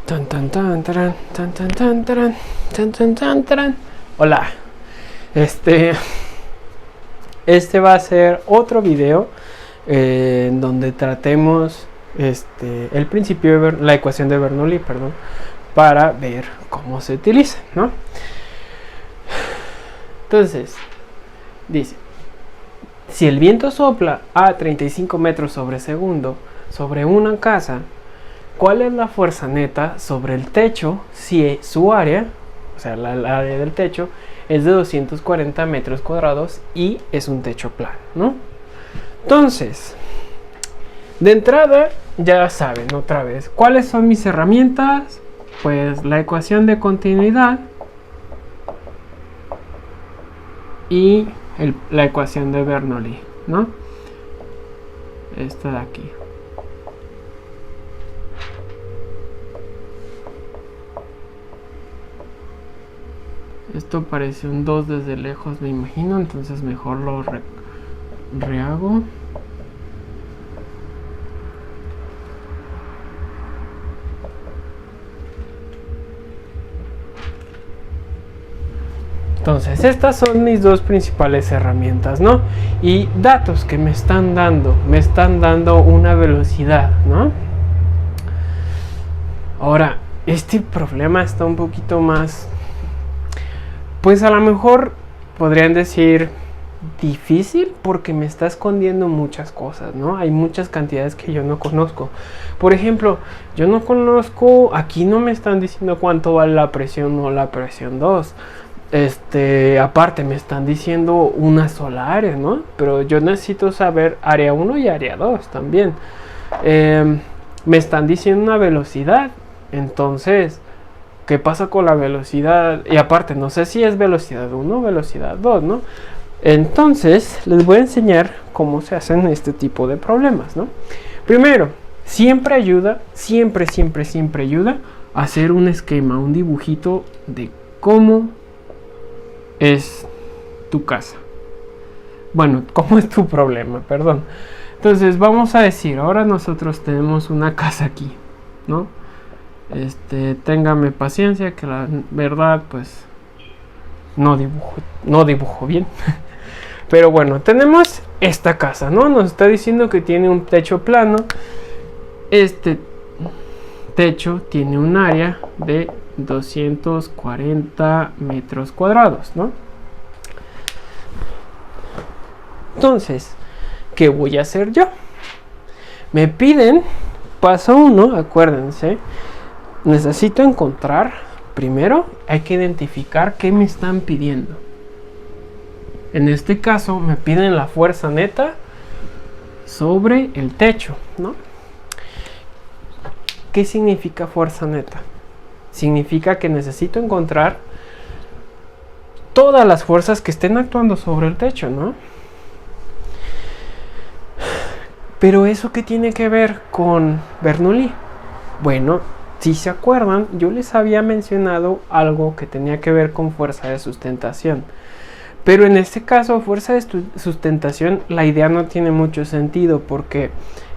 Tan tan tan taran, tan tan tan taran, tan tan tan taran. Hola. Este va a ser otro video en donde tratemos el principio de la ecuación de Bernoulli, perdón, para ver cómo se utiliza, ¿no? Entonces, dice: si el viento sopla a 35 metros sobre segundo sobre una casa, ¿cuál es la fuerza neta sobre el techo si su área, o sea, la área del techo, es de 240 metros cuadrados y es un techo plano, ¿no? Entonces, de entrada, ya saben otra vez, ¿cuáles son mis herramientas? Pues la ecuación de continuidad y la ecuación de Bernoulli, ¿no? Esta de aquí. Esto parece un 2 desde lejos, me imagino, entonces mejor lo rehago. Entonces, estas son mis dos principales herramientas, ¿no? Y datos que me están dando una velocidad, ¿no? Ahora, este problema está un poquito más, pues a lo mejor podrían decir difícil, porque me está escondiendo muchas cosas, ¿no? Hay muchas cantidades que yo no conozco. Por ejemplo, yo no conozco, aquí no me están diciendo cuánto vale la presión 1 o la presión 2. Aparte me están diciendo una sola área, ¿no? Pero yo necesito saber área 1 y área 2 también. Me están diciendo una velocidad. Entonces, ¿qué pasa con la velocidad? Y aparte, no sé si es velocidad 1 o velocidad 2, ¿no? Entonces, les voy a enseñar cómo se hacen este tipo de problemas, ¿no? Primero, siempre ayuda a hacer un esquema, un dibujito de cómo es tu casa. Bueno, cómo es tu problema, perdón. Entonces, vamos a decir, ahora nosotros tenemos una casa aquí, ¿no? Téngame paciencia, que la verdad, pues, no dibujo bien. Pero bueno, tenemos esta casa, ¿no? Nos está diciendo que tiene un techo plano. Este techo tiene un área de 240 metros cuadrados, ¿no? Entonces, ¿qué voy a hacer yo? Me piden, paso 1, acuérdense, necesito encontrar, primero hay que identificar qué me están pidiendo. En este caso me piden la fuerza neta sobre el techo, ¿no? ¿Qué significa fuerza neta? Significa que necesito encontrar todas las fuerzas que estén actuando sobre el techo, ¿no? Pero ¿eso qué tiene que ver con Bernoulli? Bueno, si se acuerdan, yo les había mencionado algo que tenía que ver con fuerza de sustentación. Pero en este caso, fuerza de sustentación, la idea no tiene mucho sentido, porque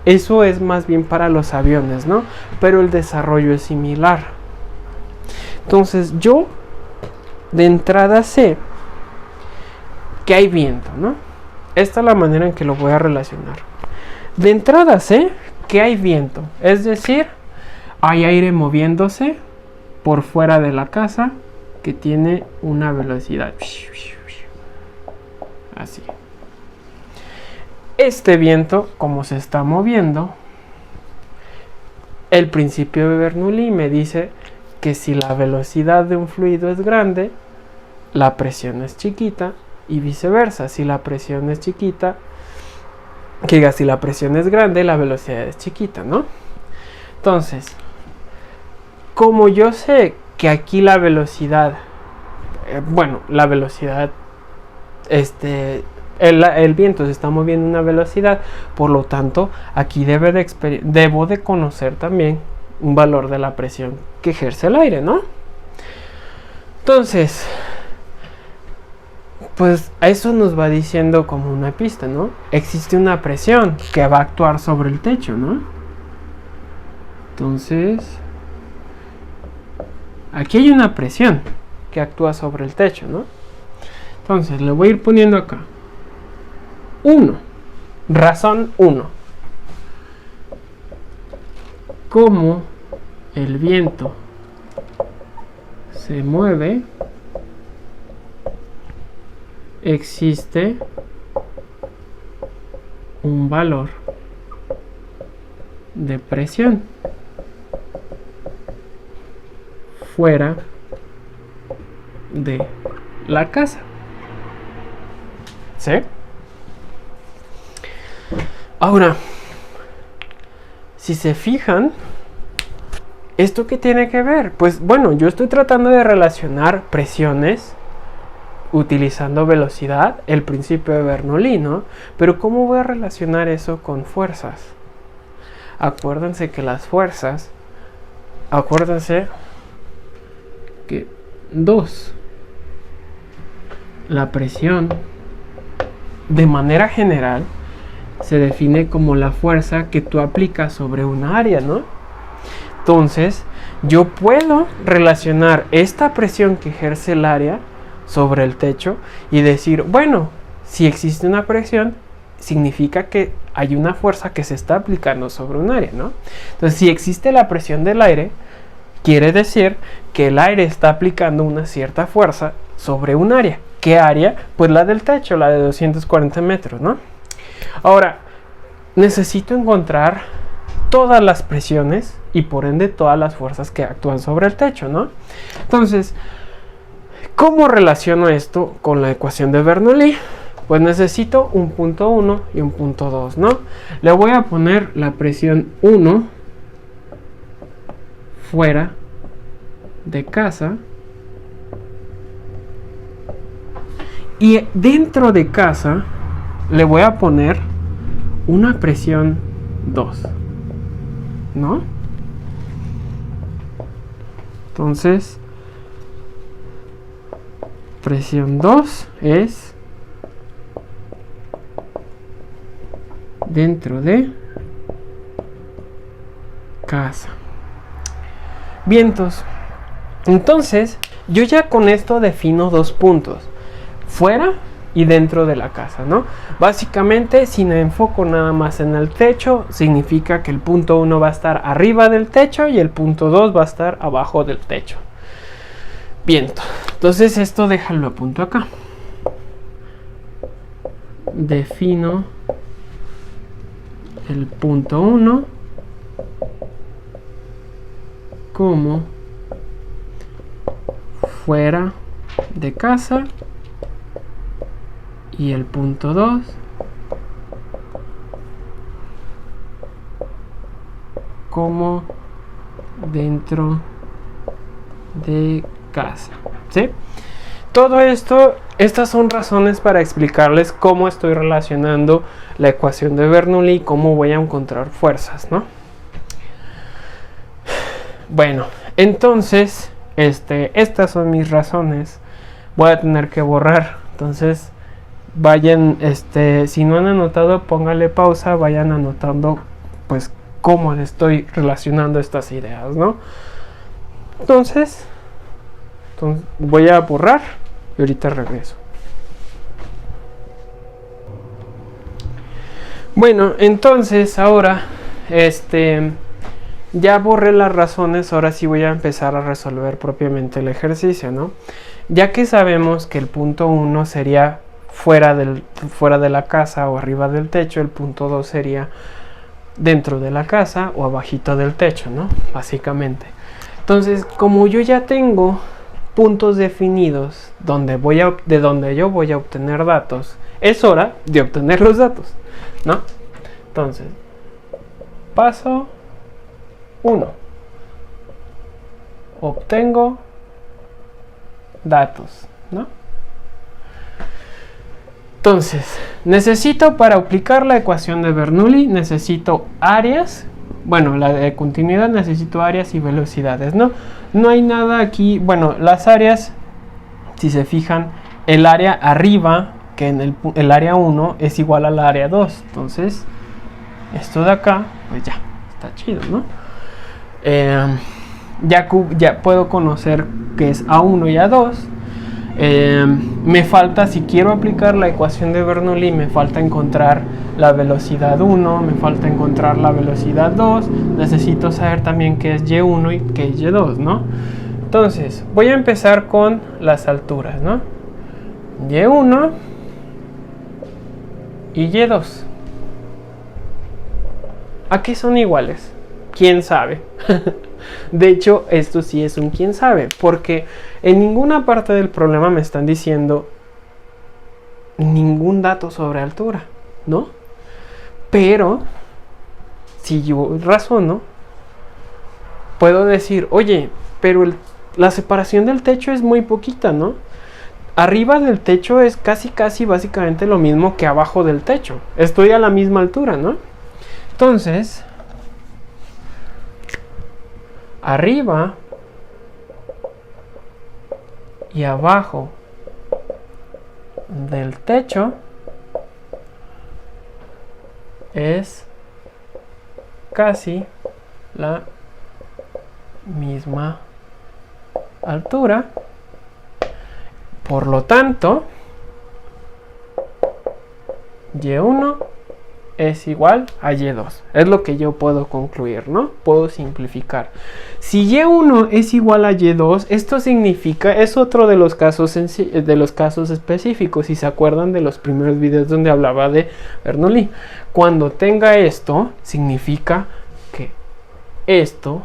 eso es más bien para los aviones, ¿no? Pero el desarrollo es similar. Entonces yo de entrada sé que hay viento, ¿no? Esta es la manera en que lo voy a relacionar. De entrada sé que hay viento, es decir, hay aire moviéndose por fuera de la casa que tiene una velocidad. Así. Este viento, como se está moviendo, el principio de Bernoulli me dice que si la velocidad de un fluido es grande, la presión es chiquita, y viceversa. Si la presión es chiquita, si la presión es grande, la velocidad es chiquita, ¿no? Entonces, como yo sé que aquí la velocidad, el viento se está moviendo a una velocidad, por lo tanto, aquí debo de conocer también un valor de la presión que ejerce el aire, ¿no? Entonces, pues a eso nos va diciendo como una pista, ¿no? Existe una presión que va a actuar sobre el techo, ¿no? Entonces, aquí hay una presión que actúa sobre el techo, ¿no? Entonces le voy a ir poniendo acá 1, razón 1. Cómo el viento se mueve, existe un valor de presión fuera de la casa. ¿Sí? Ahora, si se fijan, ¿esto qué tiene que ver? Pues bueno, yo estoy tratando de relacionar presiones utilizando velocidad, el principio de Bernoulli, ¿no? Pero ¿cómo voy a relacionar eso con fuerzas? Acuérdense que las fuerzas, acuérdense que 2, la presión de manera general se define como la fuerza que tú aplicas sobre un área, ¿no? Entonces, yo puedo relacionar esta presión que ejerce el área sobre el techo y decir, bueno, si existe una presión, significa que hay una fuerza que se está aplicando sobre un área, ¿no? Entonces, si existe la presión del aire, quiere decir que el aire está aplicando una cierta fuerza sobre un área. ¿Qué área? Pues la del techo, la de 240 metros, ¿no? Ahora, necesito encontrar todas las presiones y por ende todas las fuerzas que actúan sobre el techo, ¿no? Entonces, ¿cómo relaciono esto con la ecuación de Bernoulli? Pues necesito un punto 1 y un punto 2, ¿no? Le voy a poner la presión 1 fuera de casa y dentro de casa le voy a poner una presión 2, ¿no? Entonces, presión 2 es dentro de casa. Vientos. Entonces, yo ya con esto defino 2 puntos, fuera y dentro de la casa, ¿no? Básicamente, si me enfoco nada más en el techo, significa que el punto 1 va a estar arriba del techo y el punto 2 va a estar abajo del techo. Viento. Entonces, esto déjalo a punto acá. Defino el punto 1 como fuera de casa y el punto 2 como dentro de casa, ¿sí? Todo esto, estas son razones para explicarles cómo estoy relacionando la ecuación de Bernoulli y cómo voy a encontrar fuerzas, ¿no? Bueno, entonces, estas son mis razones. Voy a tener que borrar, entonces vayan, si no han anotado, pónganle pausa, vayan anotando pues cómo estoy relacionando estas ideas, ¿no? Entonces voy a borrar y ahorita regreso. Bueno, entonces ahora ya borré las razones, ahora sí voy a empezar a resolver propiamente el ejercicio, ¿no? Ya que sabemos que el punto 1 sería fuera de la casa o arriba del techo, el punto 2 sería dentro de la casa o abajito del techo, ¿no? Básicamente. Entonces, como yo ya tengo puntos definidos de donde yo voy a obtener datos, es hora de obtener los datos, ¿no? Entonces, paso 1. Obtengo datos, ¿no? Entonces, necesito para aplicar la ecuación de Bernoulli, necesito áreas, bueno, la de continuidad necesito áreas y velocidades, ¿no? No hay nada aquí, bueno, las áreas, si se fijan, el área arriba, que en el área 1 es igual al área 2, entonces, esto de acá, pues ya, está chido, ¿no? ya puedo conocer qué es A1 y A2. Me falta, si quiero aplicar la ecuación de Bernoulli, me falta encontrar la velocidad 1, me falta encontrar la velocidad 2, necesito saber también qué es Y1 y qué es Y2, ¿no? Entonces, voy a empezar con las alturas, ¿no? Y1 y Y2. ¿A qué son iguales? ¿Quién sabe? De hecho, esto sí es un quién sabe, porque en ninguna parte del problema me están diciendo ningún dato sobre altura, ¿no? Pero, si yo razono, puedo decir, oye, pero la separación del techo es muy poquita, ¿no? Arriba del techo es casi básicamente lo mismo que abajo del techo. Estoy a la misma altura, ¿no? Entonces, arriba y abajo del techo es casi la misma altura. Por lo tanto, Y1 es igual a Y2. Es lo que yo puedo concluir, ¿no? Puedo simplificar. Si Y1 es igual a Y2, esto significa, es otro de los casos específicos. Si se acuerdan de los primeros videos donde hablaba de Bernoulli. Cuando tenga esto, significa que esto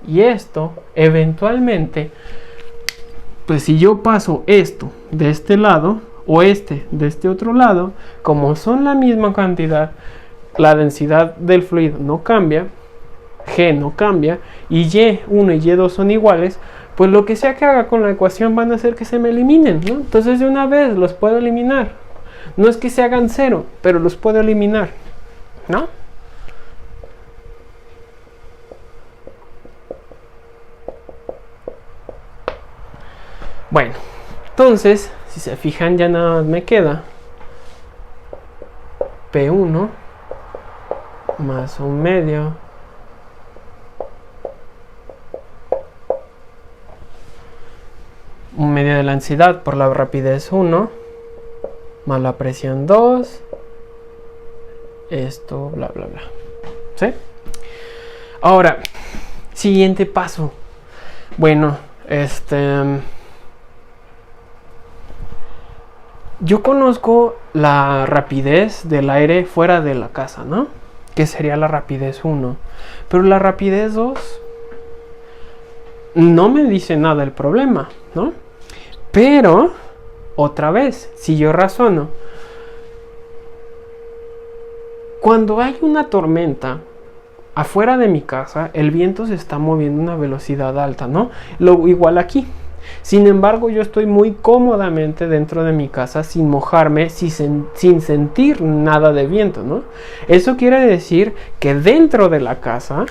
y esto, eventualmente, pues si yo paso esto de este lado o este de este otro lado, como son la misma cantidad, la densidad del fluido no cambia, G no cambia, y Y1 y Y2 son iguales, pues lo que sea que haga con la ecuación van a hacer que se me eliminen, ¿no? Entonces de una vez los puedo eliminar. No es que se hagan cero, pero los puedo eliminar, ¿no? Bueno, entonces, si se fijan, ya nada más me queda P1 más 1/2 de la densidad por la rapidez 1 más la presión 2, esto, bla, bla, bla. ¿Sí? Ahora, siguiente paso. Bueno, yo conozco la rapidez del aire fuera de la casa, ¿no? Que sería la rapidez 1. Pero la rapidez 2 no me dice nada del problema, ¿no? Pero, otra vez, si yo razono, cuando hay una tormenta afuera de mi casa, el viento se está moviendo a una velocidad alta, ¿no? Igual aquí. Sin embargo, yo estoy muy cómodamente dentro de mi casa sin mojarme, sin sentir nada de viento, ¿no? Eso quiere decir que dentro de la casa,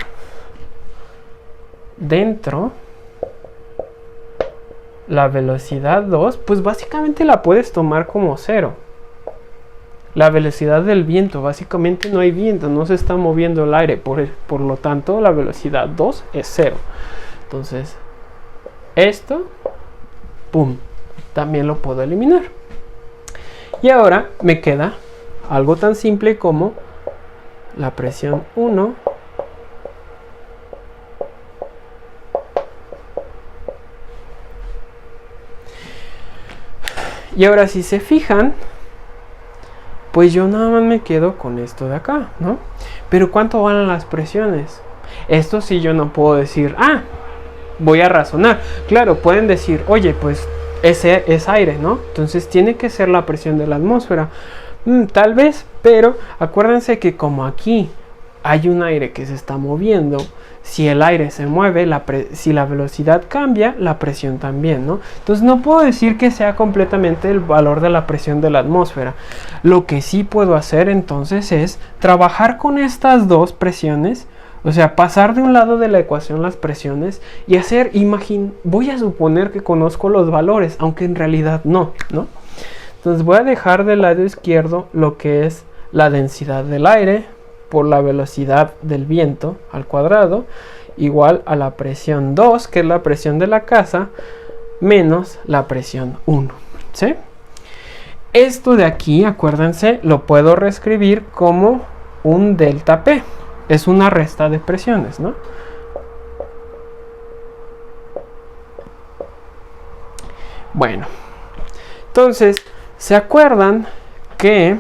la velocidad 2, pues básicamente la puedes tomar como 0. La velocidad del viento, básicamente no hay viento, no se está moviendo el aire, por lo tanto la velocidad 2 es 0. Entonces, esto, pum, también lo puedo eliminar. Y ahora me queda algo tan simple como la presión 1 y ahora si se fijan, pues yo nada más me quedo con esto de acá, ¿no? Pero ¿cuánto van las presiones? Esto sí yo no puedo decir, voy a razonar. Claro, pueden decir, oye, pues ese es aire, ¿no? Entonces tiene que ser la presión de la atmósfera. Tal vez, pero acuérdense que como aquí hay un aire que se está moviendo, si el aire se mueve, si la velocidad cambia, la presión también, ¿no? Entonces no puedo decir que sea completamente el valor de la presión de la atmósfera. Lo que sí puedo hacer entonces es trabajar con estas dos presiones, o sea, pasar de un lado de la ecuación las presiones y hacer, voy a suponer que conozco los valores, aunque en realidad no, ¿no? Entonces voy a dejar del lado izquierdo lo que es la densidad del aire por la velocidad del viento al cuadrado, igual a la presión 2, que es la presión de la casa, menos la presión 1, ¿sí? Esto de aquí, acuérdense, lo puedo reescribir como un delta P. Es una resta de presiones, ¿no? Bueno, entonces, ¿se acuerdan que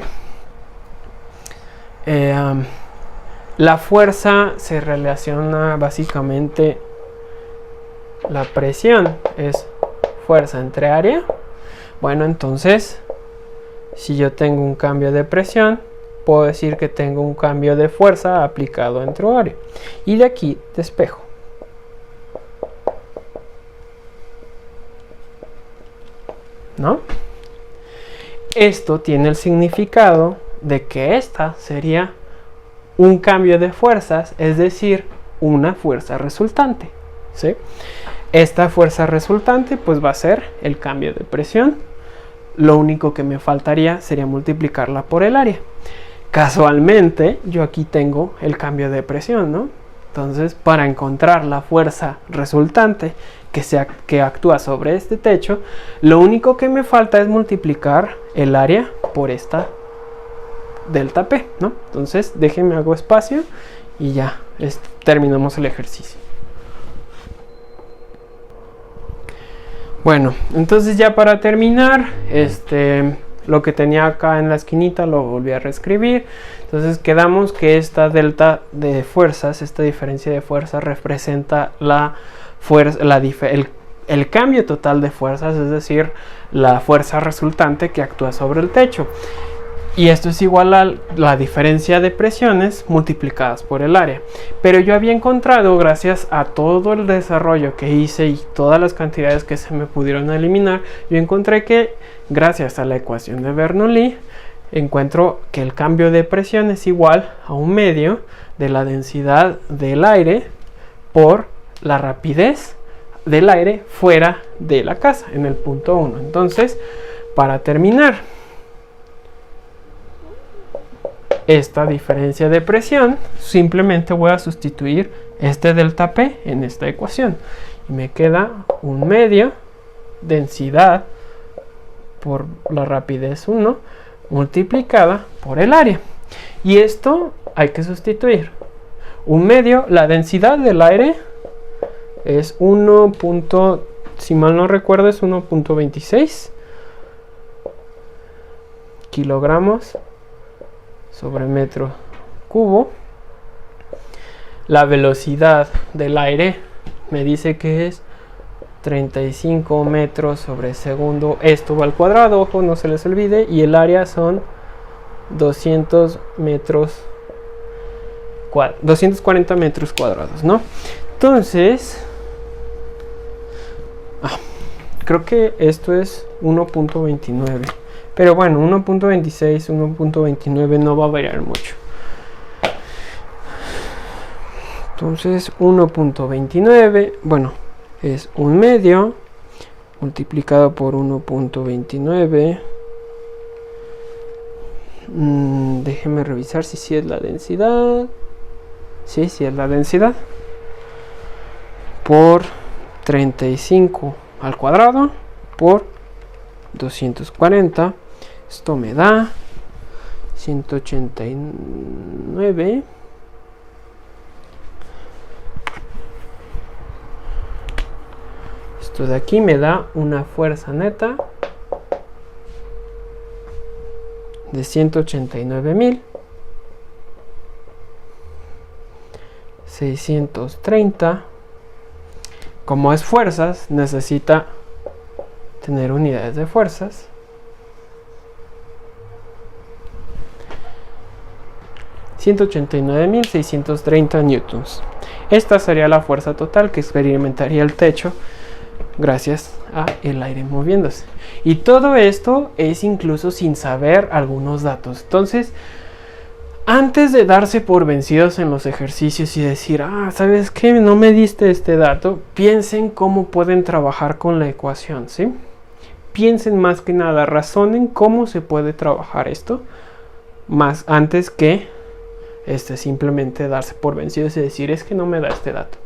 la fuerza se relaciona básicamente, la presión es fuerza entre área? Bueno, entonces, si yo tengo un cambio de presión, puedo decir que tengo un cambio de fuerza aplicado entre área. Y de aquí despejo. ¿No? Esto tiene el significado de que esta sería un cambio de fuerzas, es decir, una fuerza resultante, ¿sí? Esta fuerza resultante pues va a ser el cambio de presión. Lo único que me faltaría sería multiplicarla por el área. Casualmente yo aquí tengo el cambio de presión, ¿no? Entonces, para encontrar la fuerza resultante que actúa sobre este techo, lo único que me falta es multiplicar el área por esta delta P, ¿no? Entonces, déjenme hago espacio y ya terminamos el ejercicio. Bueno, entonces ya para terminar, lo que tenía acá en la esquinita lo volví a reescribir. Entonces quedamos que esta delta de fuerzas, esta diferencia de fuerzas representa la fuerza, el cambio total de fuerzas, es decir, la fuerza resultante que actúa sobre el techo. Y esto es igual a la diferencia de presiones multiplicadas por el área. Pero yo había encontrado, gracias a todo el desarrollo que hice y todas las cantidades que se me pudieron eliminar, yo encontré que gracias a la ecuación de Bernoulli, encuentro que el cambio de presión es igual a un medio de la densidad del aire por la rapidez del aire fuera de la casa, en el punto 1. Entonces, para terminar, esta diferencia de presión, simplemente voy a sustituir este delta P en esta ecuación. Y me queda un medio densidad por la rapidez 1 multiplicada por el área. Y esto hay que sustituir. Un medio, la densidad del aire es 1. Si mal no recuerdo es 1.26 kilogramos sobre metro cubo. La velocidad del aire me dice que es 35 metros sobre segundo. Esto va al cuadrado, ojo, no se les olvide. Y el área son 240 metros cuadrados, ¿no? Entonces, creo que esto es 1.29. Pero bueno, 1.26, 1.29 no va a variar mucho. Entonces 1.29, bueno, es un medio multiplicado por 1.29. Déjenme revisar si sí es la densidad. Sí es la densidad. Por 35 al cuadrado por 240. Esto me da 189. Esto de aquí me da una fuerza neta de 189.630. Como es fuerzas, necesita tener unidades de fuerzas. 189.630 newtons. Esta sería la fuerza total que experimentaría el techo gracias a el aire moviéndose. Y todo esto es incluso sin saber algunos datos. Entonces, antes de darse por vencidos en los ejercicios y decir, ¿sabes qué? No me diste este dato, piensen cómo pueden trabajar con la ecuación, ¿sí? Piensen más que nada, razonen cómo se puede trabajar esto, más antes que simplemente darse por vencidos y decir, es que no me da este dato.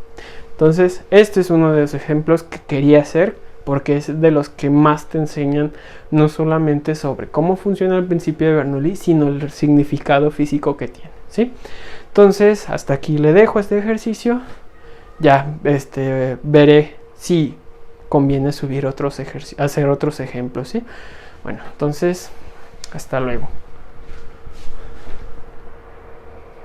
Entonces, este es uno de los ejemplos que quería hacer, porque es de los que más te enseñan no solamente sobre cómo funciona el principio de Bernoulli, sino el significado físico que tiene, ¿sí? Entonces, hasta aquí le dejo este ejercicio. Ya veré si conviene subir hacer otros ejemplos, ¿sí? Bueno, entonces, hasta luego.